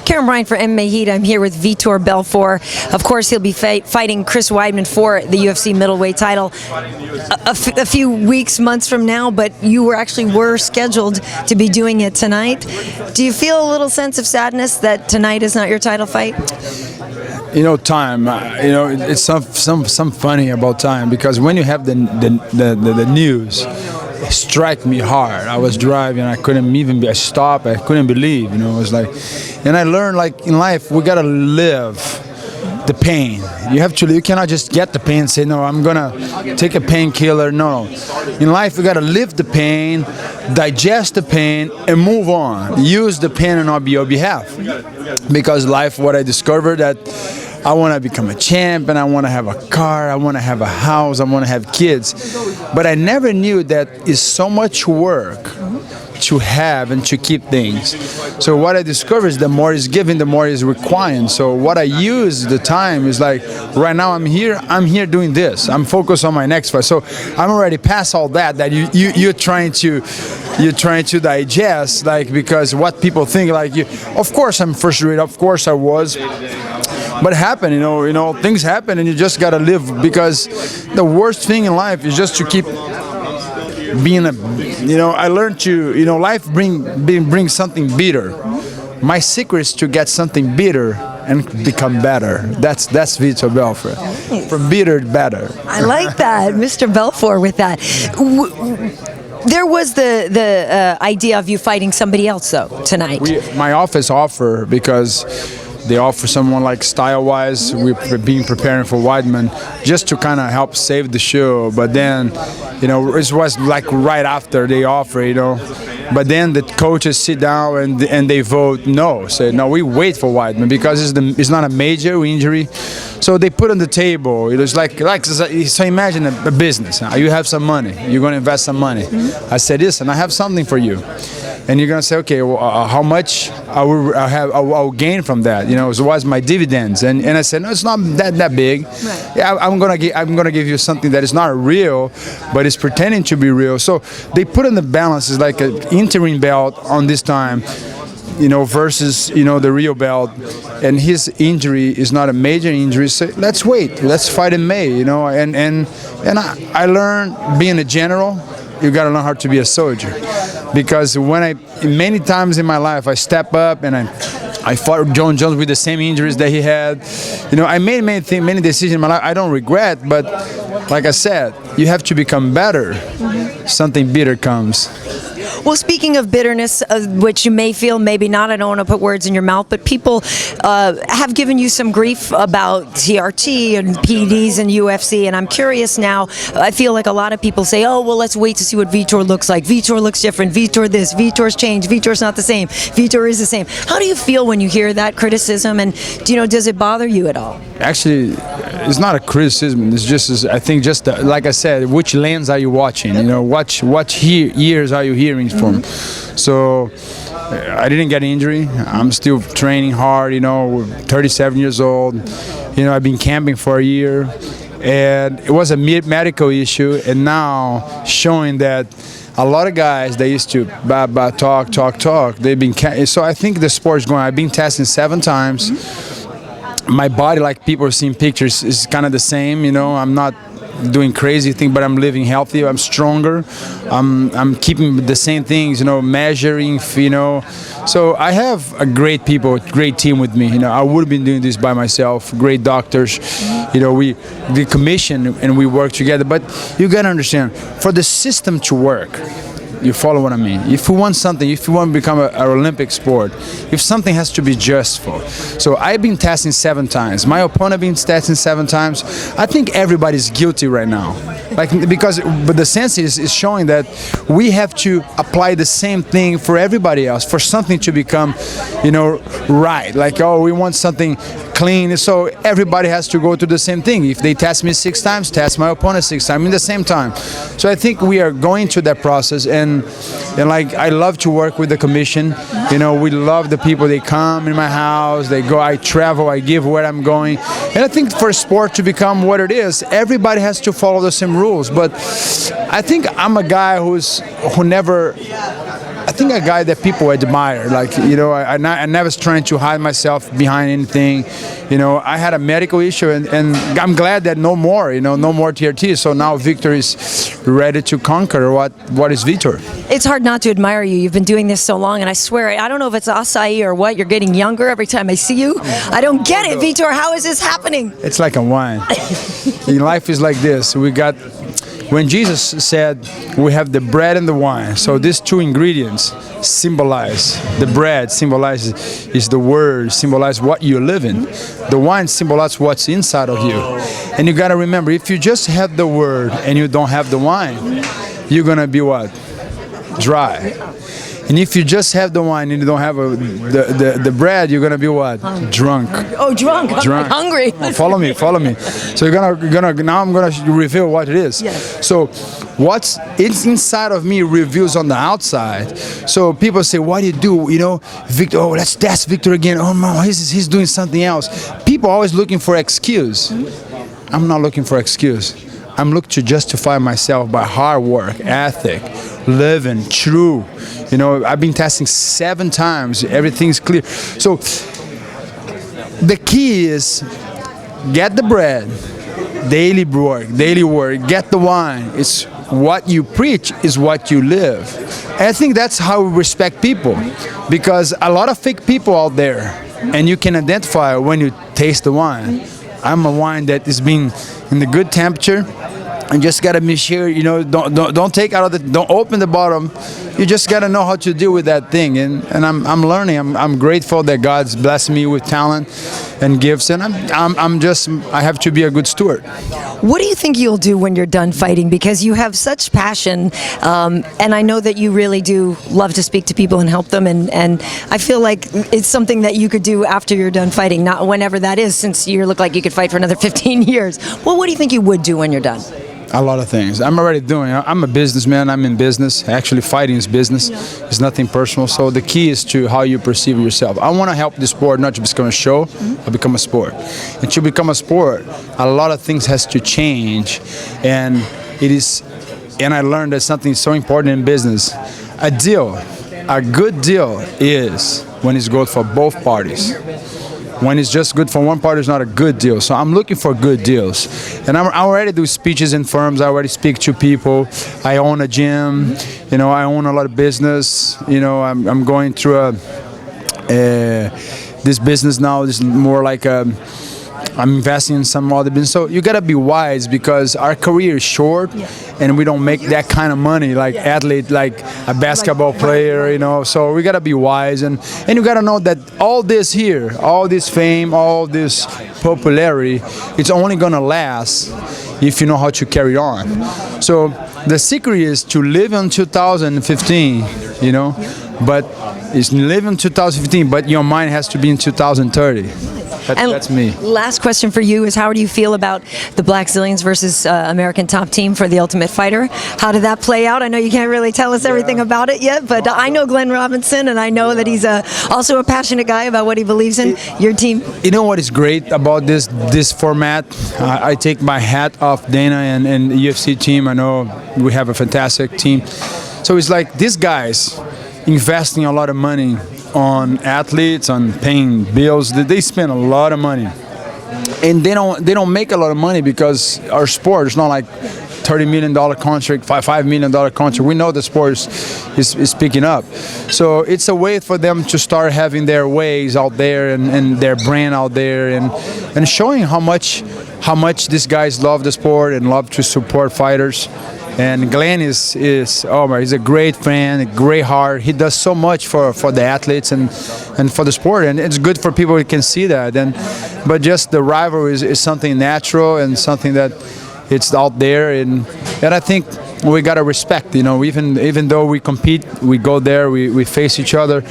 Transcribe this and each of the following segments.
Karyn Bryant for MMA H.E.A.T. I'm here with Vitor Belfort. Of course, he'll be fighting Chris Weidman for the UFC Middleweight title a few weeks, months from now, but you were scheduled to be doing it tonight. Do you feel a little sense of sadness that tonight is not your title fight? You know, time. It's some funny about time, because when you have the news, it struck me hard. I was driving, I couldn't even. I stopped. I couldn't believe. It was like, and I learned, like, in life, we gotta live the pain. You have to. You cannot just get the pain and say, no, I'm gonna take a painkiller. No. In life, we gotta live the pain, digest the pain, and move on. Use the pain on your behalf. Because life, what I discovered, that I want to become a champ, and I want to have a car, I want to have a house, I want to have kids. But I never knew that it's so much work to have and to keep things. So what I discovered is the more is given, the more is required. So what I use the time is like, right now I'm here doing this. I'm focused on my next fight. So I'm already past all that you're trying to digest, like, because what people think, like, you. Of course I'm frustrated, of course I was. But it happened, things happen, and you just gotta live, because the worst thing in life is just to keep being I learned to, life brings something bitter. My secret is to get something bitter and become better. That's Vitor Belfort. From bitter to better. I like that, Mr. Belfort, with that. There was the idea of you fighting somebody else, though, tonight. My office offer, because they offer someone, like, style-wise, we've been preparing for Weidman just to kind of help save the show. But then, it was like right after they offer, But then the coaches sit down and they vote no. Say, no, we wait for Weidman, because it's not a major injury. So they put on the table. It was like so imagine a business. You have some money. You're going to invest some money. I said, listen, I have something for you. And you're gonna say, okay, well, how much I'll gain from that? So what's my dividends? And I said, no, it's not that big. Right. Yeah, I'm gonna give you something that is not real, but it's pretending to be real. So they put in the balance, is like an interim belt on this time, versus the real belt. And his injury is not a major injury. So let's wait. Let's fight in May. And I learned, being a general, you got to learn how to be a soldier. Because many times in my life, I step up and I fought John Jones with the same injuries that he had. I made many decisions in my life I don't regret, but like I said, you have to become better. Something bitter comes. Well, speaking of bitterness, which you may feel, maybe not, I don't want to put words in your mouth, but people have given you some grief about TRT and PEDs and UFC, and I'm curious now. I feel like a lot of people say, oh, well, let's wait to see what Vitor looks like. Vitor looks different. Vitor this. Vitor's changed. Vitor's not the same. Vitor is the same. How do you feel when you hear that criticism, and does it bother you at all? Actually, it's not a criticism. It's just, I think, like I said, which lens are you watching? What years are you hearing from? So I didn't get an injury. I'm still training hard. 37 years old. I've been camping for a year, and it was a medical issue. And now showing that a lot of guys, they used to talk. They've been so I think the sport is going. I've been testing 7 times. My body, like people are seeing pictures, is kind of the same. I'm not doing crazy things, but I'm living healthy. I'm stronger. I'm keeping the same things, measuring, So I have a great team with me. I would have been doing this by myself. Great doctors. We commission and we work together. But you gotta understand, for the system to work, you follow what I mean? If you want something, if you want to become an Olympic sport, if something has to be justful. So I've been testing 7 times. My opponent been testing 7 times. I think everybody's guilty right now. But the sense is showing that we have to apply the same thing for everybody else, for something to become, right. Like, oh, we want something clean, so everybody has to go through the same thing. If they test me 6 times, test my opponent 6 times in the same time. So I think we are going through that process, and like, I love to work with the commission. We love the people. They come in my house, they go, I travel, I give where I'm going. And I think for sport to become what it is, everybody has to follow the same rules. But I think I'm a guy who never think a guy that people admire. Like, you know, I never trying to hide myself behind anything. You know, I had a medical issue, and I'm glad that no more. You know, no more TRT. So now Victor is ready to conquer. What is Vitor? It's hard not to admire you. You've been doing this so long, and I swear, I don't know if it's acai or what. You're getting younger every time I see you. I don't get it, Vitor. How is this happening? It's like a wine. In life is like this. When Jesus said we have the bread and the wine, so these two ingredients symbolize, the bread symbolizes is the word, symbolize what you live in. The wine symbolizes what's inside of you. And you got to remember, if you just have the word and you don't have the wine, you're going to be what? Dry. And if you just have the wine and you don't have the bread, you're gonna be what? Drunk. Oh, drunk. I'm hungry. Follow me. So now I'm gonna reveal what it is. Yes. So what's inside of me reveals on the outside. So people say, what do you do? You know, Victor. Oh, that's Victor again. Oh no, he's doing something else. People are always looking for excuse. I'm not looking for excuse. I'm looking to justify myself by hard work, ethic, living true. You know, I've been testing 7 times. Everything's clear. So the key is get the bread, daily work, get the wine. It's what you preach is what you live. And I think that's how we respect people, because a lot of fake people out there, and you can identify when you taste the wine. I'm a wine that is being in the good temperature. And just gotta make sure, you know, don't take out of the, don't open the bottom. You just gotta know how to deal with that thing. And I'm learning. I'm grateful that God's blessed me with talent and gifts, and I have to be a good steward. What do you think you'll do when you're done fighting? Because you have such passion, and I know that you really do love to speak to people and help them, and I feel like it's something that you could do after you're done fighting, not whenever that is, since you look like you could fight for another 15 years. Well, what do you think you would do when you're done? A lot of things. I'm already doing. I'm a businessman. I'm in business. Actually, fighting is business. It's nothing personal. So the key is to how you perceive yourself. I want to help the sport not to become a show, but become a sport. And to become a sport, a lot of things has to change. And it is. And I learned that something so important in business. A good deal is when it's good for both parties. When it's just good for one party, it's not a good deal. So I'm looking for good deals. And I already do speeches in firms. I already speak to people. I own a gym. You know, I own a lot of business. You know, I'm going through this business now. This is more like I'm investing in some other business. So you gotta be wise, because our career is short, and we don't make that kind of money like athlete, like a basketball player, you know. So we gotta be wise, and you gotta know that all this here, all this fame, all this popularity, it's only gonna last if you know how to carry on. So the secret is to live in 2015, you know, but it's live in 2015, but your mind has to be in 2030. That's me. Last question for you is, how do you feel about the Blackzilians versus American Top Team for the Ultimate Fighter? How did that play out? I know you can't really tell us everything about it yet, but I know Glenn Robinson, and I know that he's also a passionate guy about what he believes in. Your team? You know what is great about this format? I take my hat off Dana and the UFC team. I know we have a fantastic team. So it's like these guys investing a lot of money on athletes, on paying bills. They spend a lot of money, and they don't make a lot of money because our sport is not like $30 million contract, $5 million contract. We know the sport is picking up, so it's a way for them to start having their ways out there and their brand out there, and showing how much these guys love the sport and love to support fighters. And Glenn is he's a great friend, a great heart. He does so much for the athletes and for the sport, and it's good for people who can see that. But just the rivalry is something natural and something that it's out there, and I think we gotta respect. You know, even though we compete, we go there, we face each other.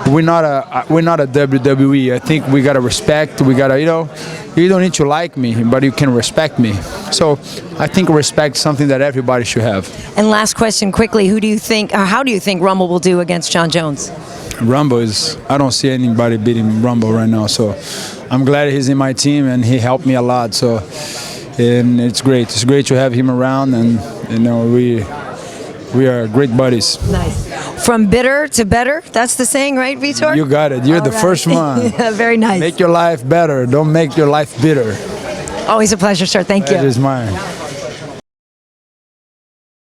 We're not a WWE. I think we gotta respect. We gotta, you know, you don't need to like me, but you can respect me. So I think respect is something that everybody should have. And last question, quickly, how do you think Rumble will do against Jon Jones? Rumble I don't see anybody beating Rumble right now. So I'm glad he's in my team, and he helped me a lot. So, and it's great. It's great to have him around, and you know, We are great buddies. Nice. From bitter to better. That's the saying, right, Vitor? You got it. You're the first one. Very nice. Make your life better. Don't make your life bitter. Always a pleasure, sir. Thank you. That is mine.